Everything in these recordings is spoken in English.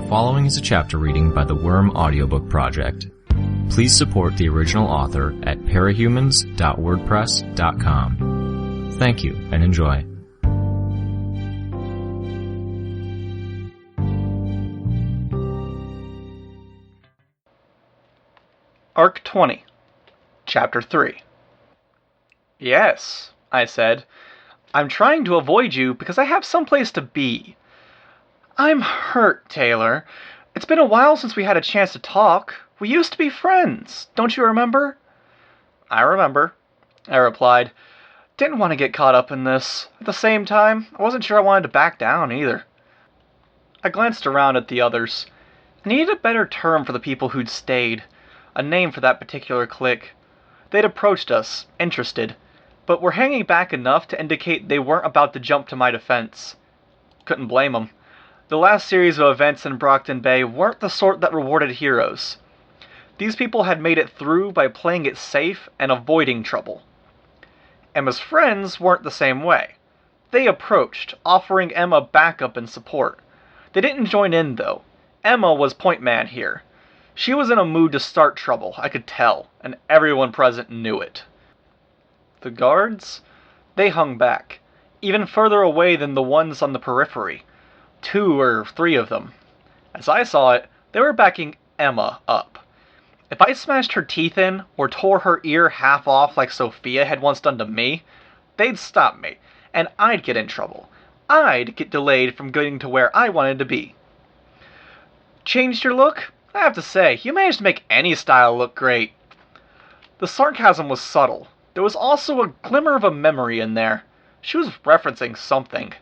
following is a chapter reading by the Worm Audiobook Project. Please support the original author at parahumans.wordpress.com. Thank you and enjoy. Arc 20, Chapter 3. Yes, I said. I'm trying to avoid you because I have someplace to be. I'm hurt, Taylor. It's been a while since we had a chance to talk. We used to be friends, don't you remember? I remember, I replied. Didn't want to get caught up in this. At the same time, I wasn't sure I wanted to back down either. I glanced around at the others. I needed a better term for the people who'd stayed. A name for that particular clique. They'd approached us, interested, but were hanging back enough to indicate they weren't about to jump to my defense. Couldn't blame them. The last series of events in Brockton Bay weren't the sort that rewarded heroes. These people had made it through by playing it safe and avoiding trouble. Emma's friends weren't the same way. They approached, offering Emma backup and support. They didn't join in, though. Emma was point man here. She was in a mood to start trouble, I could tell, and everyone present knew it. The guards? They hung back, even further away than the ones on the periphery. 2 or 3 of them. As I saw it, they were backing Emma up. If I smashed her teeth in, or tore her ear half off like Sophia had once done to me, they'd stop me, and I'd get in trouble. I'd get delayed from getting to where I wanted to be. Changed your look? I have to say, you managed to make any style look great. The sarcasm was subtle. There was also a glimmer of a memory in there. She was referencing something.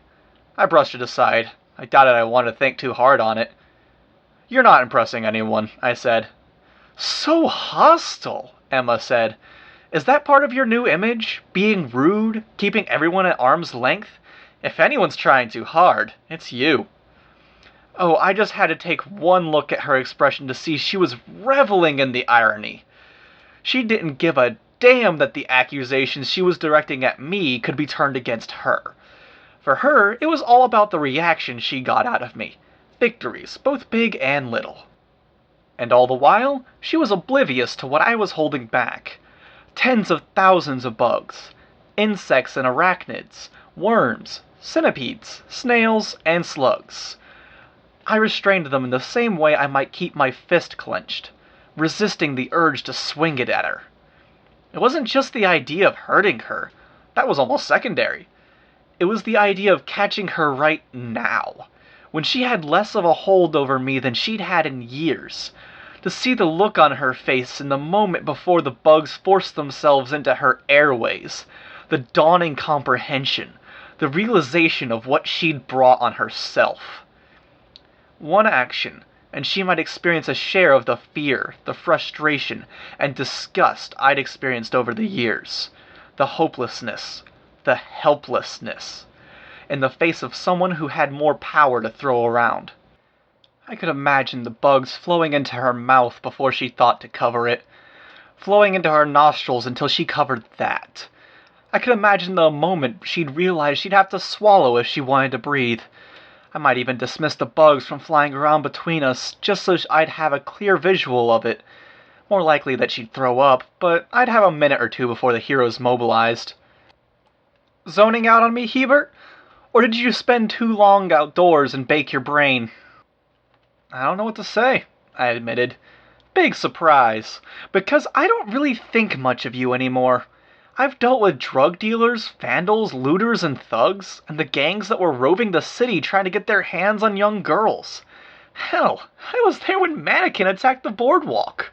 I brushed it aside. I doubted I wanted to think too hard on it. You're not impressing anyone, I said. So hostile, Emma said. Is that part of your new image? Being rude? Keeping everyone at arm's length? If anyone's trying too hard, it's you. Oh, I just had to take one look at her expression to see she was reveling in the irony. She didn't give a damn that the accusations she was directing at me could be turned against her. For her, it was all about the reaction she got out of me. Victories, both big and little. And all the while, she was oblivious to what I was holding back. Tens of thousands of bugs. Insects and arachnids. Worms, centipedes, snails, and slugs. I restrained them in the same way I might keep my fist clenched, resisting the urge to swing it at her. It wasn't just the idea of hurting her. That was almost secondary. It was the idea of catching her right now, when she had less of a hold over me than she'd had in years. To see the look on her face in the moment before the bugs forced themselves into her airways, the dawning comprehension, the realization of what she'd brought on herself. One action, and she might experience a share of the fear, the frustration, and disgust I'd experienced over the years. The hopelessness, the helplessness, in the face of someone who had more power to throw around. I could imagine the bugs flowing into her mouth before she thought to cover it, flowing into her nostrils until she covered that. I could imagine the moment she'd realize she'd have to swallow if she wanted to breathe. I might even dismiss the bugs from flying around between us, just so I'd have a clear visual of it. More likely that she'd throw up, but I'd have a minute or two before the heroes mobilized. Zoning out on me, Hebert? Or did you spend too long outdoors and bake your brain? I don't know what to say, I admitted. Big surprise, because I don't really think much of you anymore. I've dealt with drug dealers, vandals, looters, and thugs, and the gangs that were roving the city trying to get their hands on young girls. Hell, I was there when Mannequin attacked the boardwalk.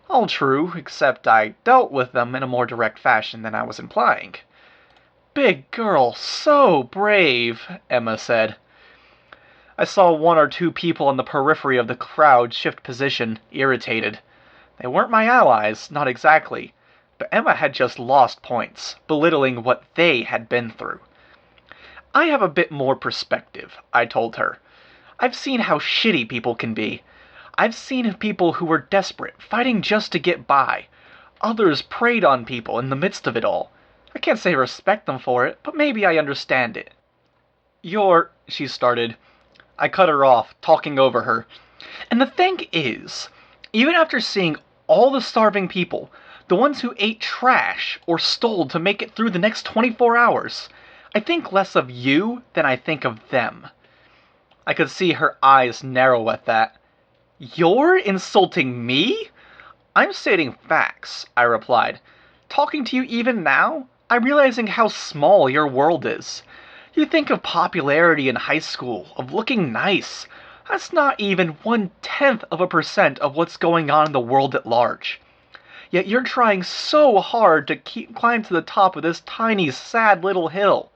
All true, except I dealt with them in a more direct fashion than I was implying. Big girl, so brave, Emma said. I saw 1 or 2 people on the periphery of the crowd shift position, irritated. They weren't my allies, not exactly, but Emma had just lost points, belittling what they had been through. I have a bit more perspective, I told her. I've seen how shitty people can be. I've seen people who were desperate, fighting just to get by. Others preyed on people in the midst of it all. I can't say respect them for it, but maybe I understand it. She started. I cut her off, talking over her. And the thing is, even after seeing all the starving people, the ones who ate trash or stole to make it through the next 24 hours, I think less of you than I think of them. I could see her eyes narrow at that. You're insulting me? I'm stating facts, I replied. Talking to you even now, I'm realizing how small your world is. You think of popularity in high school, of looking nice. That's not even 0.1% of what's going on in the world at large. Yet you're trying so hard to climb to the top of this tiny, sad little hill.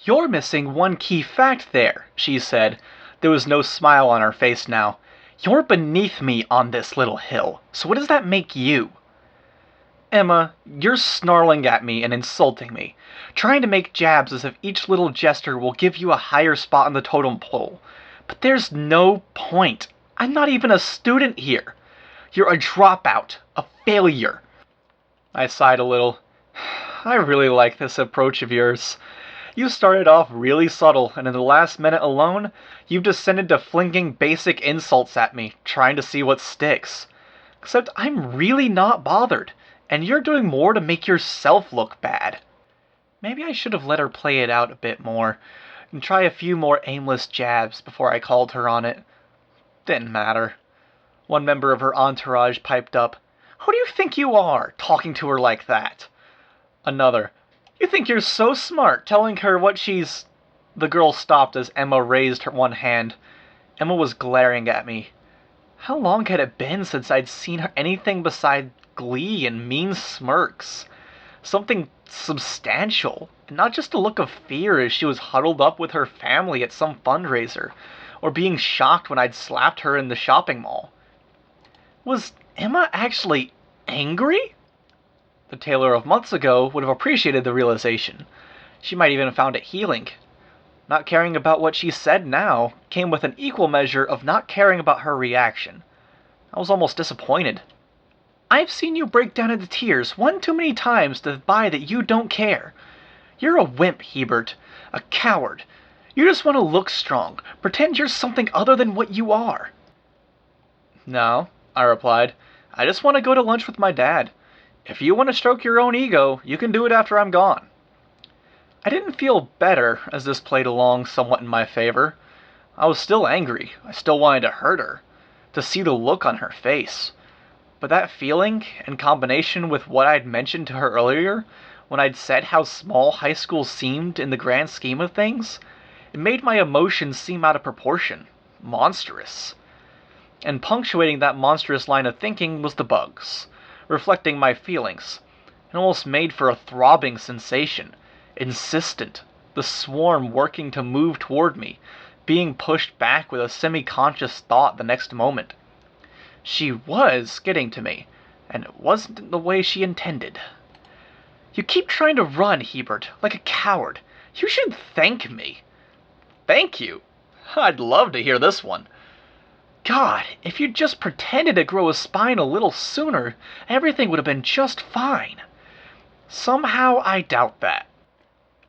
You're missing one key fact there, she said. There was no smile on her face now. You're beneath me on this little hill, so what does that make you? Emma, you're snarling at me and insulting me, trying to make jabs as if each little gesture will give you a higher spot on the totem pole. But there's no point. I'm not even a student here. You're a dropout, a failure. I sighed a little. I really like this approach of yours. You started off really subtle, and in the last minute alone, you've descended to flinging basic insults at me, trying to see what sticks. Except I'm really not bothered, and you're doing more to make yourself look bad. Maybe I should have let her play it out a bit more, and try a few more aimless jabs before I called her on it. Didn't matter. One member of her entourage piped up, "Who do you think you are, talking to her like that?" Another, "You think you're so smart, telling her what she's..." The girl stopped as Emma raised her one hand. Emma was glaring at me. How long had it been since I'd seen her anything beside glee and mean smirks? Something substantial, and not just a look of fear as she was huddled up with her family at some fundraiser, or being shocked when I'd slapped her in the shopping mall. Was Emma actually angry? The Taylor of months ago would have appreciated the realization. She might even have found it healing. Not caring about what she said now came with an equal measure of not caring about her reaction. I was almost disappointed. I've seen you break down into tears one too many times to buy that you don't care. You're a wimp, Hebert. A coward. You just want to look strong, pretend you're something other than what you are. No, I replied. I just want to go to lunch with my dad. If you want to stroke your own ego, you can do it after I'm gone. I didn't feel better as this played along somewhat in my favor. I was still angry. I still wanted to hurt her, to see the look on her face. But that feeling, in combination with what I'd mentioned to her earlier, when I'd said how small high school seemed in the grand scheme of things, it made my emotions seem out of proportion, monstrous. And punctuating that monstrous line of thinking was the bugs, reflecting my feelings. It almost made for a throbbing sensation, insistent, the swarm working to move toward me, being pushed back with a semi-conscious thought the next moment. She was getting to me, and it wasn't the way she intended. You keep trying to run, Hebert, like a coward. You should thank me. Thank you? I'd love to hear this one. God, if you'd just pretended to grow a spine a little sooner, everything would have been just fine. Somehow I doubt that.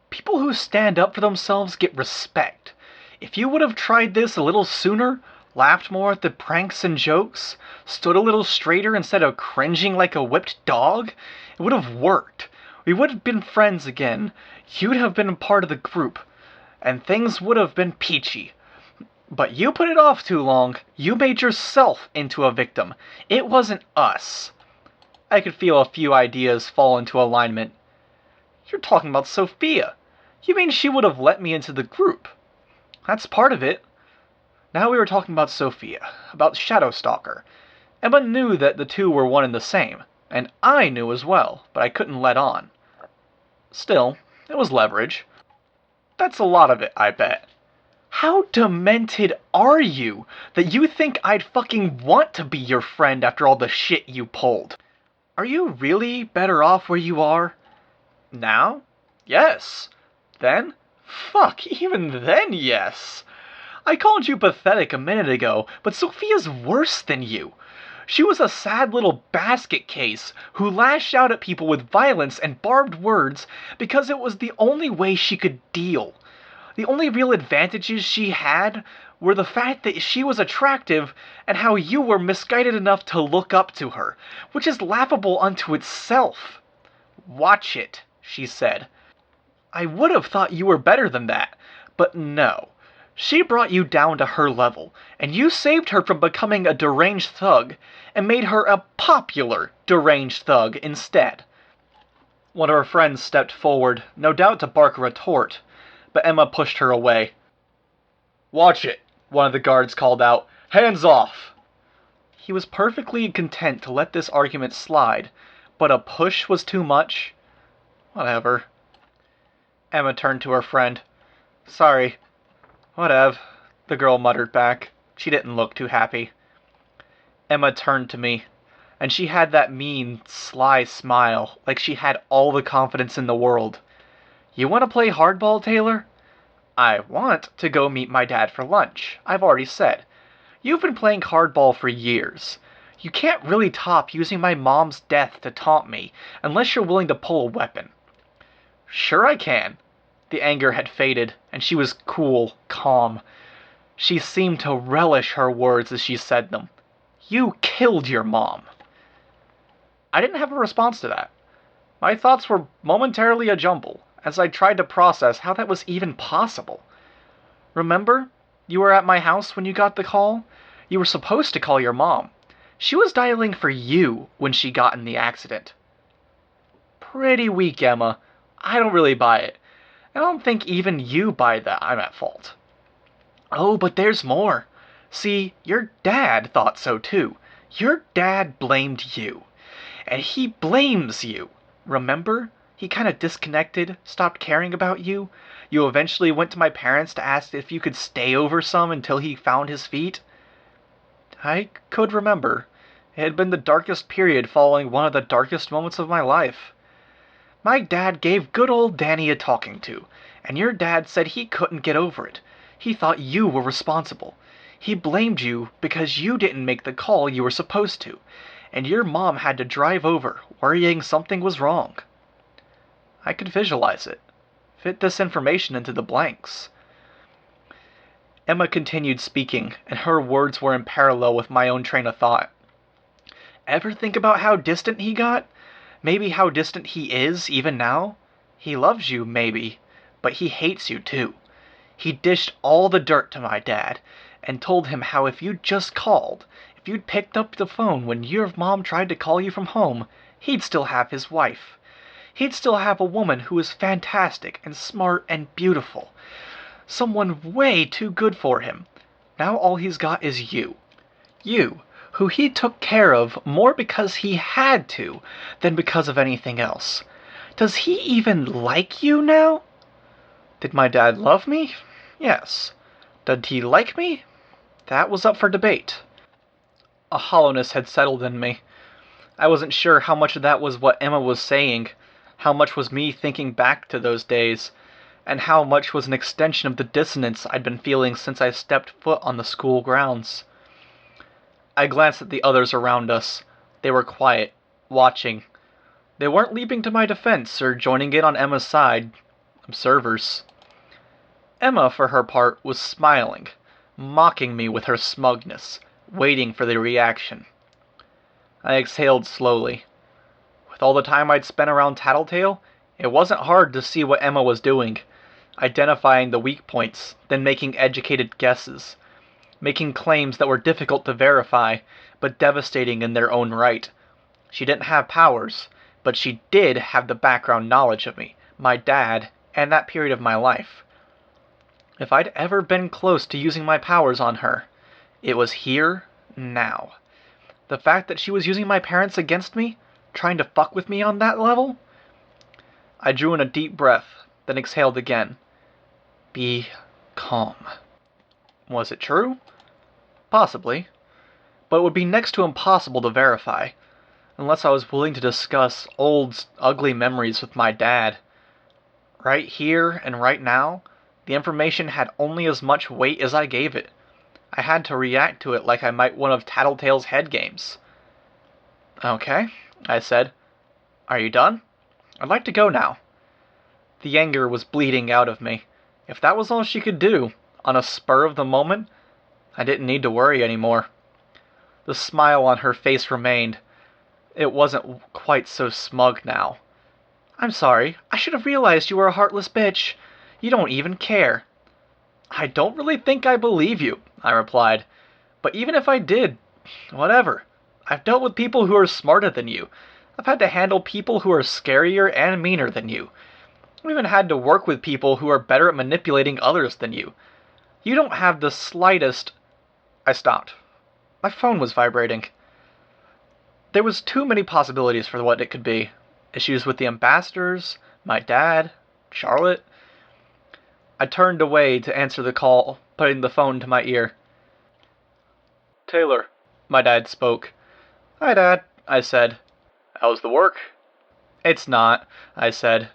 People who stand up for themselves get respect. If you would have tried this a little sooner, laughed more at the pranks and jokes, stood a little straighter instead of cringing like a whipped dog, it would have worked. We would have been friends again. You'd have been a part of the group, and things would have been peachy. But you put it off too long. You made yourself into a victim. It wasn't us. I could feel a few ideas fall into alignment. You're talking about Sophia. You mean she would have let me into the group? That's part of it. Now we were talking about Sophia, about Shadowstalker. Emma knew that the two were one and the same, and I knew as well, but I couldn't let on. Still, it was leverage. That's a lot of it, I bet. How demented are you that you think I'd fucking want to be your friend after all the shit you pulled? Are you really better off where you are? Now? Yes. Then? Fuck, even then, yes. I called you pathetic a minute ago, but Sophia's worse than you. She was a sad little basket case who lashed out at people with violence and barbed words because it was the only way she could deal. The only real advantages she had were the fact that she was attractive and how you were misguided enough to look up to her, which is laughable unto itself. Watch it, she said. I would have thought you were better than that, but no. She brought you down to her level, and you saved her from becoming a deranged thug, and made her a popular deranged thug instead. One of her friends stepped forward, no doubt to bark a retort, but Emma pushed her away. "Watch it," one of the guards called out. "Hands off!" He was perfectly content to let this argument slide, but a push was too much. Whatever. Emma turned to her friend. "Sorry. Whatever," the girl muttered back. She didn't look too happy. Emma turned to me, and she had that mean, sly smile, like she had all the confidence in the world. "You want to play hardball, Taylor?" "I want to go meet my dad for lunch. I've already said. You've been playing hardball for years. You can't really top using my mom's death to taunt me, unless you're willing to pull a weapon." "Sure I can." The anger had faded, and she was cool, calm. She seemed to relish her words as she said them. "You killed your mom." I didn't have a response to that. My thoughts were momentarily a jumble, as I tried to process how that was even possible. "Remember? You were at my house when you got the call? You were supposed to call your mom. She was dialing for you when she got in the accident." Pretty weak, Emma. I don't really buy it. I don't think even you buy that I'm at fault. "Oh, but there's more. See, your dad thought so too. Your dad blamed you. And he blames you. Remember? He kind of disconnected, stopped caring about you. You eventually went to my parents to ask if you could stay over some until he found his feet." I could remember. It had been the darkest period following one of the darkest moments of my life. "My dad gave good old Danny a talking to, and your dad said he couldn't get over it. He thought you were responsible. He blamed you because you didn't make the call you were supposed to, and your mom had to drive over, worrying something was wrong." I could visualize it. Fit this information into the blanks. Emma continued speaking, and her words were in parallel with my own train of thought. "Ever think about how distant he got? Maybe how distant he is, even now? He loves you, maybe, but he hates you too. He dished all the dirt to my dad, and told him how if you'd just called, if you'd picked up the phone when your mom tried to call you from home, he'd still have his wife. He'd still have a woman who was fantastic and smart and beautiful. Someone way too good for him. Now all he's got is you. You, who he took care of more because he had to than because of anything else. Does he even like you now?" Did my dad love me? Yes. Did he like me? That was up for debate. A hollowness had settled in me. I wasn't sure how much of that was what Emma was saying, how much was me thinking back to those days, and how much was an extension of the dissonance I'd been feeling since I stepped foot on the school grounds. I glanced at the others around us. They were quiet, watching. They weren't leaping to my defense or joining in on Emma's side. Observers. Emma, for her part, was smiling, mocking me with her smugness, waiting for the reaction. I exhaled slowly. With all the time I'd spent around Tattletale, it wasn't hard to see what Emma was doing, identifying the weak points, then making educated guesses, making claims that were difficult to verify, but devastating in their own right. She didn't have powers, but she did have the background knowledge of me, my dad, and that period of my life. If I'd ever been close to using my powers on her, it was here, now. The fact that she was using my parents against me, trying to fuck with me on that level? I drew in a deep breath, then exhaled again. Be calm. Was it true? Possibly. But it would be next to impossible to verify, unless I was willing to discuss old, ugly memories with my dad. Right here and right now, the information had only as much weight as I gave it. I had to react to it like I might one of Tattletale's head games. "Okay," I said. "Are you done? I'd like to go now." The anger was bleeding out of me. If that was all she could do, on a spur of the moment, I didn't need to worry anymore. The smile on her face remained. It wasn't quite so smug now. I'm sorry. I should have realized you were a heartless bitch. You don't even care. I don't really think I believe you, I replied. But even if I did, whatever. I've dealt with people who are smarter than you. I've had to handle people who are scarier and meaner than you. I've even had to work with people who are better at manipulating others than you. You don't have the slightest... I stopped. My phone was vibrating. There was too many possibilities for what it could be. Issues with the ambassadors, my dad, Charlotte. I turned away to answer the call, putting the phone to my ear. Taylor, my dad spoke. Hi, Dad, I said. How's the work? It's not, I said.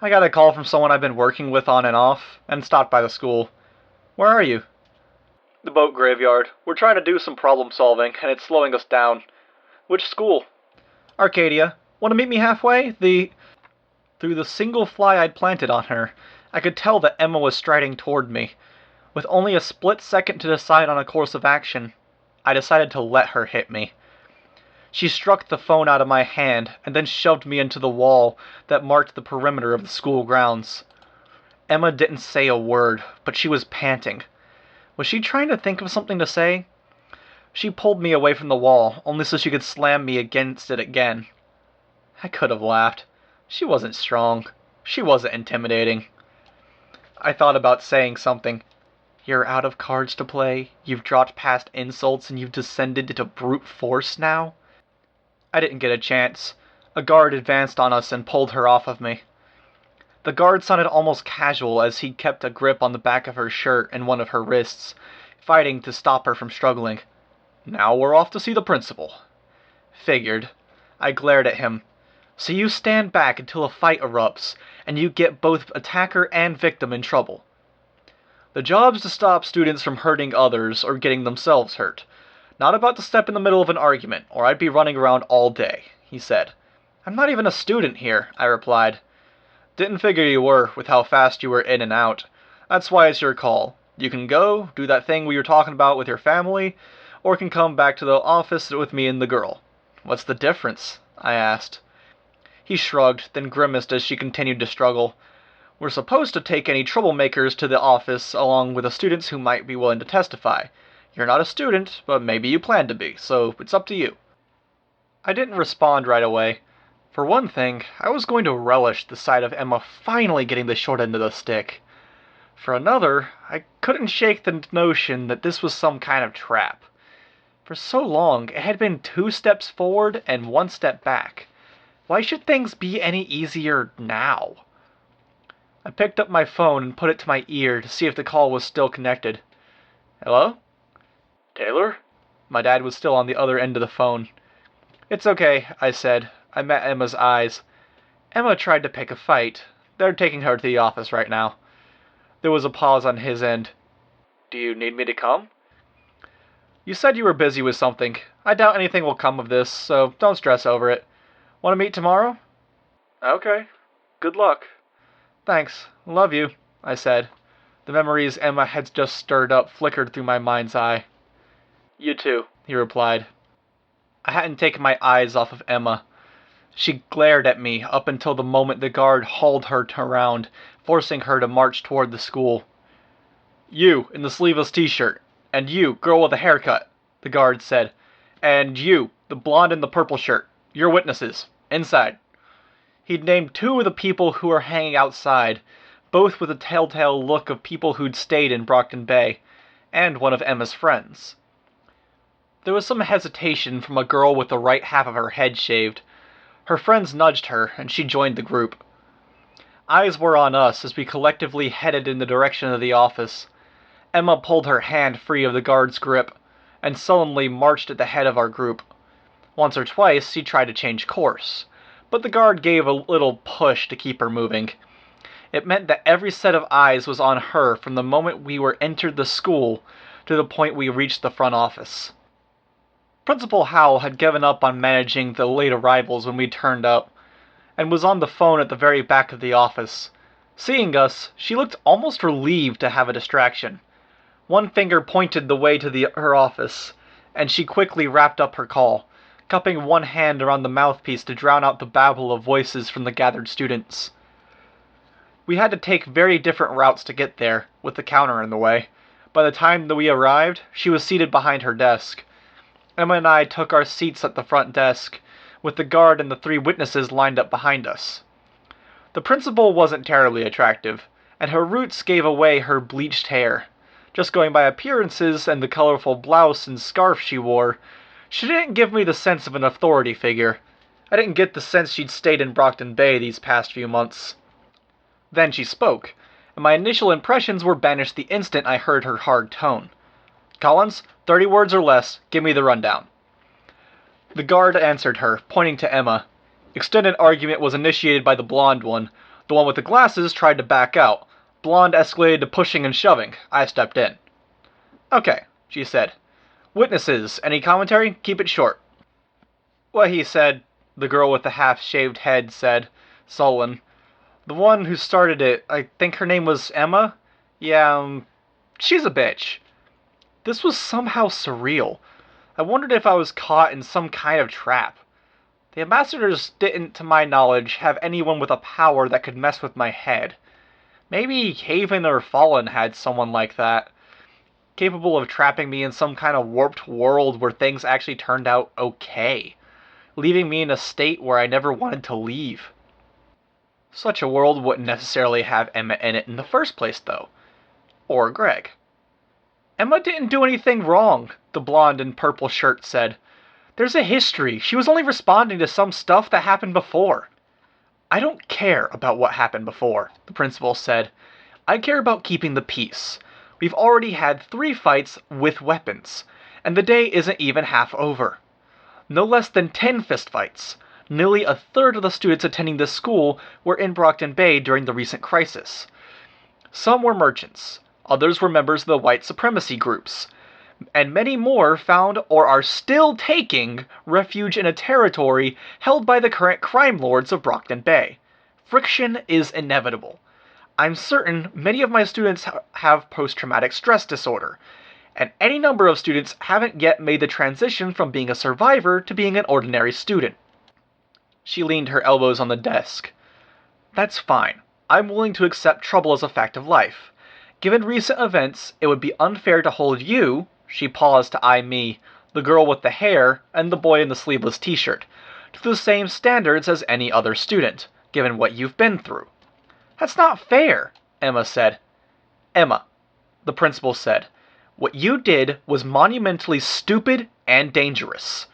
I got a call from someone I've been working with on and off, and stopped by the school. Where are you? The boat graveyard. We're trying to do some problem solving, and it's slowing us down. Which school? Arcadia. Want to meet me halfway? Through the single fly I'd planted on her, I could tell that Emma was striding toward me. With only a split second to decide on a course of action, I decided to let her hit me. She struck the phone out of my hand, and then shoved me into the wall that marked the perimeter of the school grounds. Emma didn't say a word, but she was panting. Was she trying to think of something to say? She pulled me away from the wall, only so she could slam me against it again. I could have laughed. She wasn't strong. She wasn't intimidating. I thought about saying something. You're out of cards to play, you've dropped past insults, and you've descended into brute force now? I didn't get a chance. A guard advanced on us and pulled her off of me. The guard sounded almost casual as he kept a grip on the back of her shirt and one of her wrists, fighting to stop her from struggling. Now we're off to see the principal. Figured. I glared at him. So you stand back until a fight erupts, and you get both attacker and victim in trouble. The job's to stop students from hurting others or getting themselves hurt. Not about to step in the middle of an argument, or I'd be running around all day, he said. I'm not even a student here, I replied. Didn't figure you were, with how fast you were in and out. That's why it's your call. You can go, do that thing we were talking about with your family, or can come back to the office with me and the girl. What's the difference? I asked. He shrugged, then grimaced as she continued to struggle. We're supposed to take any troublemakers to the office along with the students who might be willing to testify. You're not a student, but maybe you plan to be, so it's up to you. I didn't respond right away. For one thing, I was going to relish the sight of Emma finally getting the short end of the stick. For another, I couldn't shake the notion that this was some kind of trap. For so long, it had been 2 steps forward and 1 step back. Why should things be any easier now? I picked up my phone and put it to my ear to see if the call was still connected. Hello? Taylor? My dad was still on the other end of the phone. It's okay, I said. I met Emma's eyes. Emma tried to pick a fight. They're taking her to the office right now. There was a pause on his end. Do you need me to come? You said you were busy with something. I doubt anything will come of this, so don't stress over it. Want to meet tomorrow? Okay. Good luck. Thanks. Love you, I said. The memories Emma had just stirred up flickered through my mind's eye. You too, he replied. I hadn't taken my eyes off of Emma. She glared at me up until the moment the guard hauled her around, forcing her to march toward the school. You, in the sleeveless t-shirt. And you, girl with a haircut, the guard said. And you, the blonde in the purple shirt. You're witnesses. Inside. He'd named 2 of the people who were hanging outside, both with a telltale look of people who'd stayed in Brockton Bay, and one of Emma's friends. There was some hesitation from a girl with the right half of her head shaved. Her friends nudged her, and she joined the group. Eyes were on us as we collectively headed in the direction of the office. Emma pulled her hand free of the guard's grip, and sullenly marched at the head of our group. Once or twice she tried to change course, but the guard gave a little push to keep her moving. It meant that every set of eyes was on her from the moment we were entered the school to the point we reached the front office. Principal Howell had given up on managing the late arrivals when we turned up, and was on the phone at the very back of the office, Seeing us, she looked almost relieved to have a distraction. One finger pointed the way to her office, and she quickly wrapped up her call, cupping one hand around the mouthpiece to drown out the babble of voices from the gathered students. We had to take very different routes to get there, with the counter in the way. By the time that we arrived, she was seated behind her desk. Emma and I took our seats at the front desk, with the guard and the 3 witnesses lined up behind us. The principal wasn't terribly attractive, and her roots gave away her bleached hair. Just going by appearances and the colorful blouse and scarf she wore, she didn't give me the sense of an authority figure. I didn't get the sense she'd stayed in Brockton Bay these past few months. Then she spoke, and my initial impressions were banished the instant I heard her hard tone. "Collins, 30 words or less, give me the rundown." The guard answered her, pointing to Emma. Extended argument was initiated by the blonde one. The one with the glasses tried to back out. Blonde escalated to pushing and shoving. I stepped in. "Okay," she said. "Witnesses, any commentary? Keep it short." "What he said," the girl with the half-shaved head said, sullen. "The one who started it, I think her name was Emma? Yeah, she's a bitch." This was somehow surreal. I wondered if I was caught in some kind of trap. The ambassadors didn't, to my knowledge, have anyone with a power that could mess with my head. Maybe Haven or Fallen had someone like that, capable of trapping me in some kind of warped world where things actually turned out okay, leaving me in a state where I never wanted to leave. Such a world wouldn't necessarily have Emma in it in the first place, though. Or Greg. "Emma didn't do anything wrong," the blonde in purple shirt said. "There's a history. She was only responding to some stuff that happened before." "I don't care about what happened before," the principal said. "I care about keeping the peace. We've already had 3 fights with weapons, and the day isn't even half over. No less than 10 fistfights. Nearly a third of the students attending this school were in Brockton Bay during the recent crisis. Some were merchants, others were members of the white supremacy groups, and many more found or are still taking refuge in a territory held by the current crime lords of Brockton Bay. Friction is inevitable. I'm certain many of my students have post-traumatic stress disorder, and any number of students haven't yet made the transition from being a survivor to being an ordinary student." She leaned her elbows on the desk. "That's fine. I'm willing to accept trouble as a fact of life. Given recent events, it would be unfair to hold you," she paused to eye me, the girl with the hair, and the boy in the sleeveless t-shirt, "to the same standards as any other student, given what you've been through." "That's not fair," Emma said. "Emma," the principal said, "what you did was monumentally stupid and dangerous."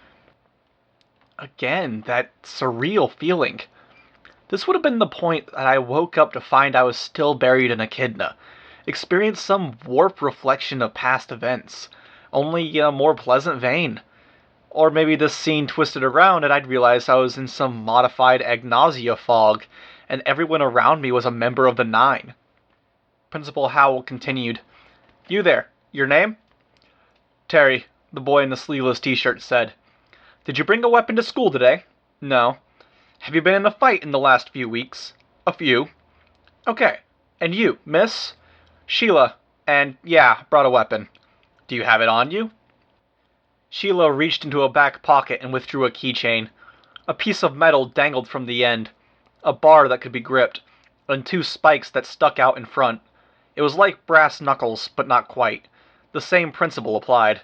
Again, that surreal feeling. This would have been the point that I woke up to find I was still buried in Echidna, experienced some warped reflection of past events, only in a more pleasant vein. Or maybe this scene twisted around and I'd realized I was in some modified agnosia fog, and everyone around me was a member of the 9. Principal Howell continued, "You there, your name?" "Terry," the boy in the sleeveless t-shirt said. "Did you bring a weapon to school today?" "No." "Have you been in a fight in the last few weeks?" "A few." "Okay. And you, miss?" "Sheila. And yeah, brought a weapon." "Do you have it on you?" Sheila reached into a back pocket and withdrew a keychain. A piece of metal dangled from the end, a bar that could be gripped, and 2 spikes that stuck out in front. It was like brass knuckles, but not quite. The same principle applied.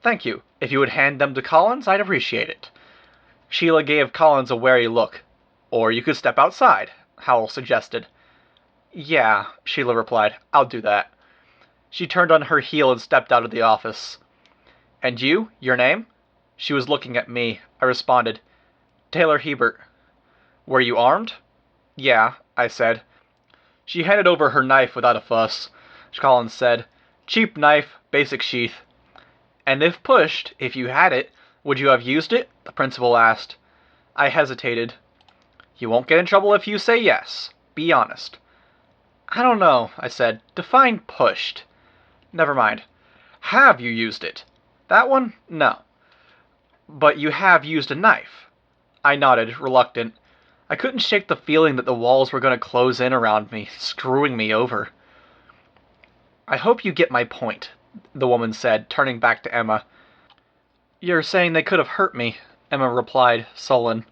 "Thank you. If you would hand them to Collins, I'd appreciate it." Sheila gave Collins a wary look. "Or you could step outside," Howell suggested. "Yeah," Sheila replied. "I'll do that." She turned on her heel and stepped out of the office. "And you, your name?" She was looking at me. I responded, "Taylor Hebert." "Were you armed?" "Yeah," I said. She handed over her knife without a fuss. Collins said, "Cheap knife, basic sheath." "And if pushed, if you had it, would you have used it?" the principal asked. I hesitated. "You won't get in trouble if you say yes. Be honest." "I don't know," I said. "Define pushed." "Never mind. Have you used it?" "That one? No." "But you have used a knife." I nodded, reluctant. I couldn't shake the feeling that the walls were going to close in around me, screwing me over. I hope you get my point, the woman said, turning back to Emma. You're saying they could have hurt me, Emma replied, sullen.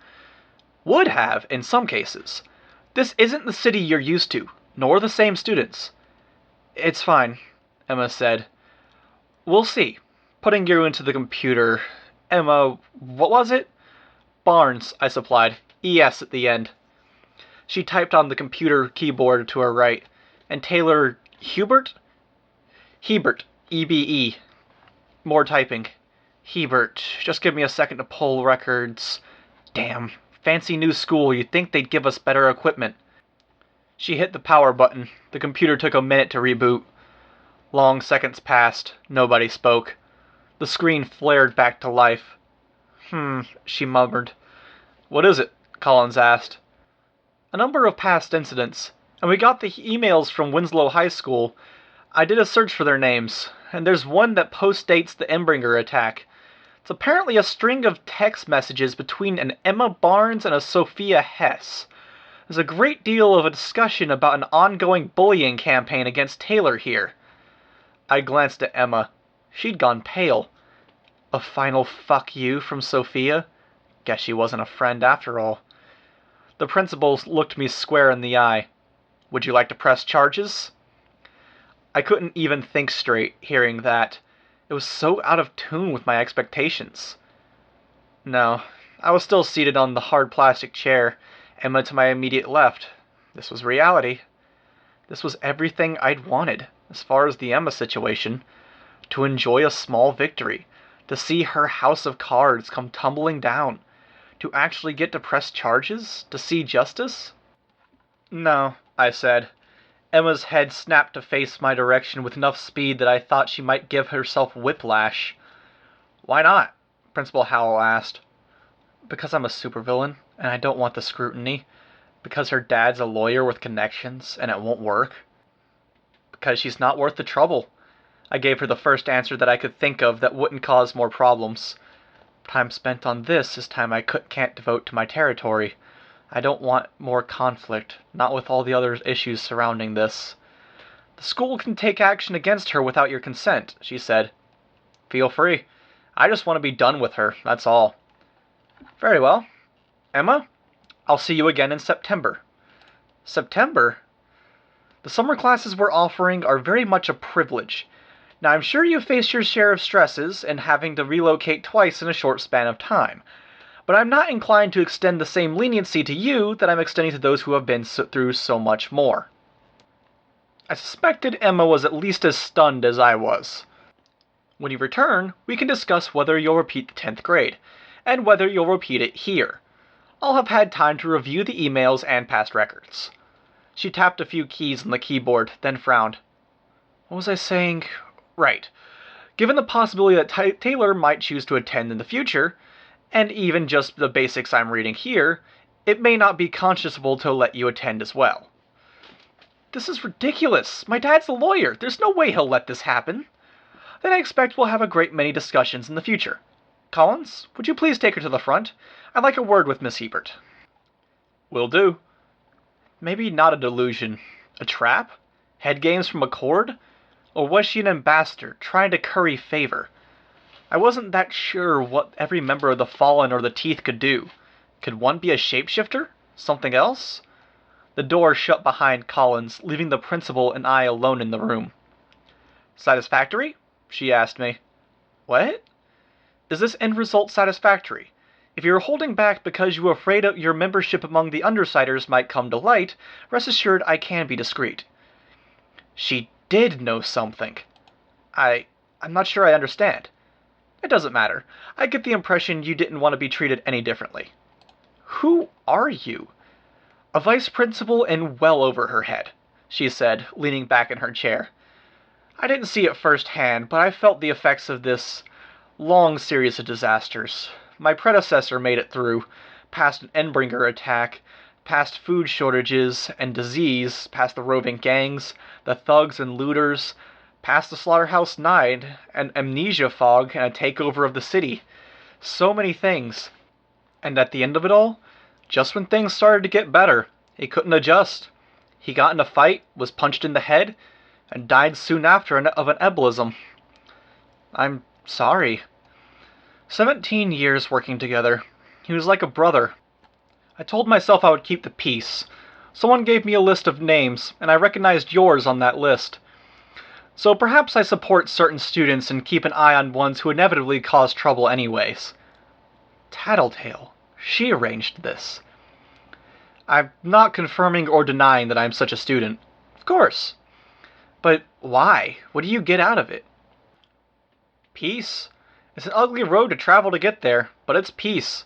Would have, in some cases. This isn't the city you're used to, nor the same students. It's fine, Emma said. We'll see. Putting you into the computer. Emma, what was it? Barnes, I supplied. ES at the end. She typed on the computer keyboard to her right. And Taylor Hubert? Hebert, EBE. More typing. Hebert, just give me a second to pull records. Damn, fancy new school, you'd think they'd give us better equipment. She hit the power button. The computer took a minute to reboot. Long seconds passed. Nobody spoke. The screen flared back to life. She murmured. What is it? Collins asked. A number of past incidents, and we got the emails from Winslow High School. I did a search for their names, and there's one that postdates the Embringer attack. It's apparently a string of text messages between an Emma Barnes and a Sophia Hess. There's a great deal of a discussion about an ongoing bullying campaign against Taylor here. I glanced at Emma. She'd gone pale. A final fuck you from Sophia? Guess she wasn't a friend after all. The principal looked me square in the eye. Would you like to press charges? I couldn't even think straight, hearing that. It was so out of tune with my expectations. No, I was still seated on the hard plastic chair, Emma to my immediate left. This was reality. This was everything I'd wanted, as far as the Emma situation. To enjoy a small victory. To see her house of cards come tumbling down. To actually get to press charges? To see justice? No, I said. Emma's head snapped to face my direction with enough speed that I thought she might give herself whiplash. Why not? Principal Howell asked. Because I'm a supervillain, and I don't want the scrutiny. Because her dad's a lawyer with connections, and it won't work. Because she's not worth the trouble. I gave her the first answer that I could think of that wouldn't cause more problems. Time spent on this is time I can't devote to my territory. I don't want more conflict, not with all the other issues surrounding this. The school can take action against her without your consent, she said. Feel free. I just want to be done with her, that's all. Very well. Emma, I'll see you again in September. September? The summer classes we're offering are very much a privilege. Now, I'm sure you've faced your share of stresses and having to relocate twice in a short span of time. But I'm not inclined to extend the same leniency to you that I'm extending to those who have been through so much more. I suspected Emma was at least as stunned as I was. When you return, we can discuss whether you'll repeat the 10th grade, and whether you'll repeat it here. I'll have had time to review the emails and past records. She tapped a few keys on the keyboard, then frowned. What was I saying? Right. Given the possibility that Taylor might choose to attend in the future, and even just the basics I'm reading here, it may not be conscionable to let you attend as well. This is ridiculous. My dad's a lawyer. There's no way he'll let this happen. Then I expect we'll have a great many discussions in the future. Collins, would you please take her to the front? I'd like a word with Miss Hebert. Will do. Maybe not a delusion. A trap? Head games from a cord? Or was she an ambassador, trying to curry favor? I wasn't that sure what every member of the Fallen or the Teeth could do. Could one be a shapeshifter? Something else? The door shut behind Collins, leaving the principal and I alone in the room. Satisfactory? She asked me. What? Is this end result satisfactory? If you're holding back because you were afraid your membership among the Undersiders might come to light, rest assured I can be discreet. She did know something. I'm not sure I understand. It doesn't matter. I get the impression you didn't want to be treated any differently. Who are you? A vice principal and well over her head, she said, leaning back in her chair. I didn't see it firsthand, but I felt the effects of this long series of disasters. My predecessor made it through, past an Endbringer attack, past food shortages and disease, past the roving gangs, the thugs and looters, past the Slaughterhouse Nine, an amnesia fog, and a takeover of the city. So many things. And at the end of it all, Just when things started to get better, he couldn't adjust. He got in a fight, was punched in the head, and died soon after of an embolism. I'm sorry. 17 years working together. He was like a brother. I told myself I would keep the peace. Someone gave me a list of names, and I recognized yours on that list. So perhaps I support certain students and keep an eye on ones who inevitably cause trouble anyways. Tattletale. She arranged this. I'm not confirming or denying that I'm such a student. Of course. But why? What do you get out of it? Peace. It's an ugly road to travel to get there, but it's peace.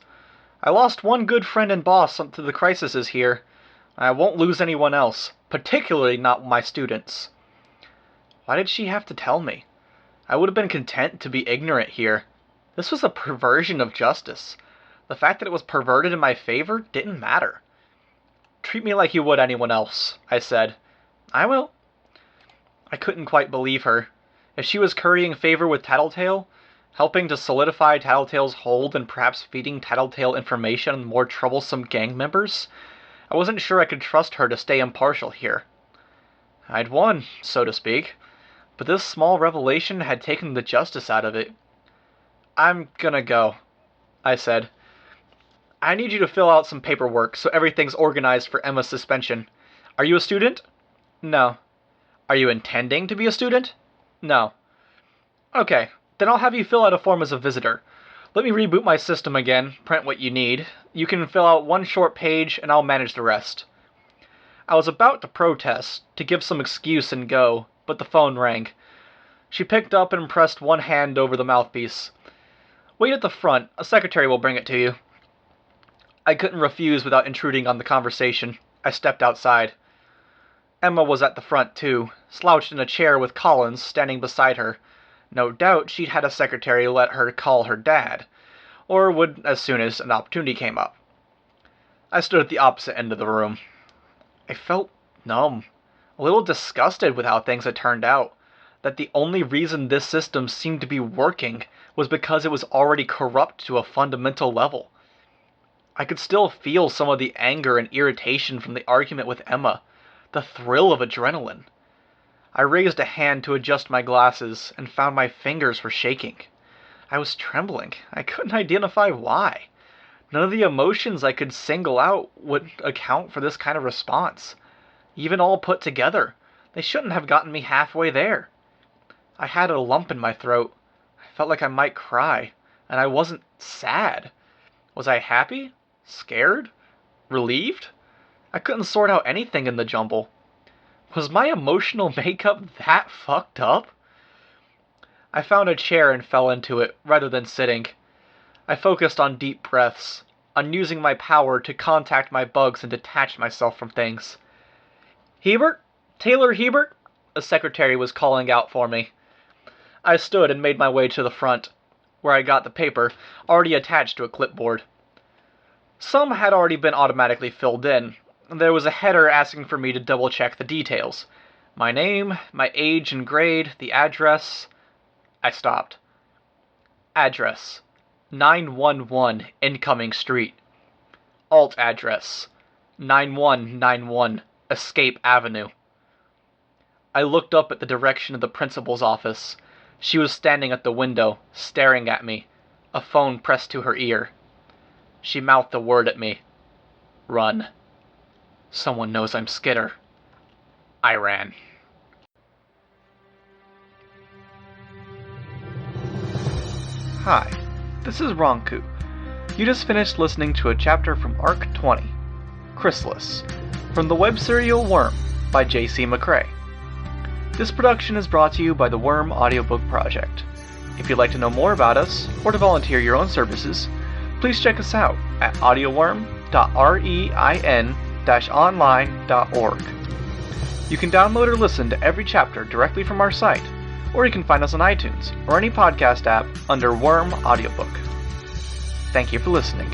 I lost one good friend and boss to the Chrysalis here. I won't lose anyone else, particularly not my students. Why did she have to tell me? I would have been content to be ignorant here. This was a perversion of justice. The fact that it was perverted in my favor didn't matter. Treat me like you would anyone else, I said. I will. I couldn't quite believe her. If she was currying favor with Tattletale, helping to solidify Tattletale's hold and perhaps feeding Tattletale information on more troublesome gang members, I wasn't sure I could trust her to stay impartial here. I'd won, so to speak, but this small revelation had taken the justice out of it. I'm gonna go, I said. I need you to fill out some paperwork so everything's organized for Emma's suspension. Are you a student? No. Are you intending to be a student? No. Okay, then I'll have you fill out a form as a visitor. Let me reboot my system again, print what you need. You can fill out one short page, and I'll manage the rest. I was about to protest, to give some excuse and go, but the phone rang. She picked up and pressed one hand over the mouthpiece. Wait at the front, a secretary will bring it to you. I couldn't refuse without intruding on the conversation. I stepped outside. Emma was at the front too, slouched in a chair with Collins standing beside her. No doubt she'd had a secretary let her call her dad, or would as soon as an opportunity came up. I stood at the opposite end of the room. I felt numb, a little disgusted with how things had turned out, that the only reason this system seemed to be working was because it was already corrupt to a fundamental level. I could still feel some of the anger and irritation from the argument with Emma, the thrill of adrenaline. I raised a hand to adjust my glasses and found my fingers were shaking. I was trembling. I couldn't identify why. None of the emotions I could single out would account for this kind of response. Even all put together, they shouldn't have gotten me halfway there. I had a lump in my throat. I felt like I might cry, and I wasn't sad. Was I happy? Scared? Relieved? I couldn't sort out anything in the jumble. Was my emotional makeup that fucked up? I found a chair and fell into it, rather than sitting. I focused on deep breaths, on using my power to contact my bugs and detach myself from things. Hebert? Taylor Hebert? A secretary was calling out for me. I stood and made my way to the front, where I got the paper, already attached to a clipboard. Some had already been automatically filled in. There was a header asking for me to double-check the details. My name, my age and grade, the address. I stopped. Address: 911 Incoming Street. Alt address: 9191 Escape Avenue. I looked up at the direction of the principal's office. She was standing at the window, staring at me, a phone pressed to her ear. She mouthed a word at me. Run. Someone knows I'm Skitter. I ran. Hi, this is Ranku. You just finished listening to a chapter from Arc 20, Chrysalis, from the web serial Worm by J.C. McCrae. This production is brought to you by the Worm Audiobook Project. If you'd like to know more about us, or to volunteer your own services, please check us out at audioworm.rein-online.org. You can download or listen to every chapter directly from our site, or you can find us on iTunes or any podcast app under Worm Audiobook. Thank you for listening.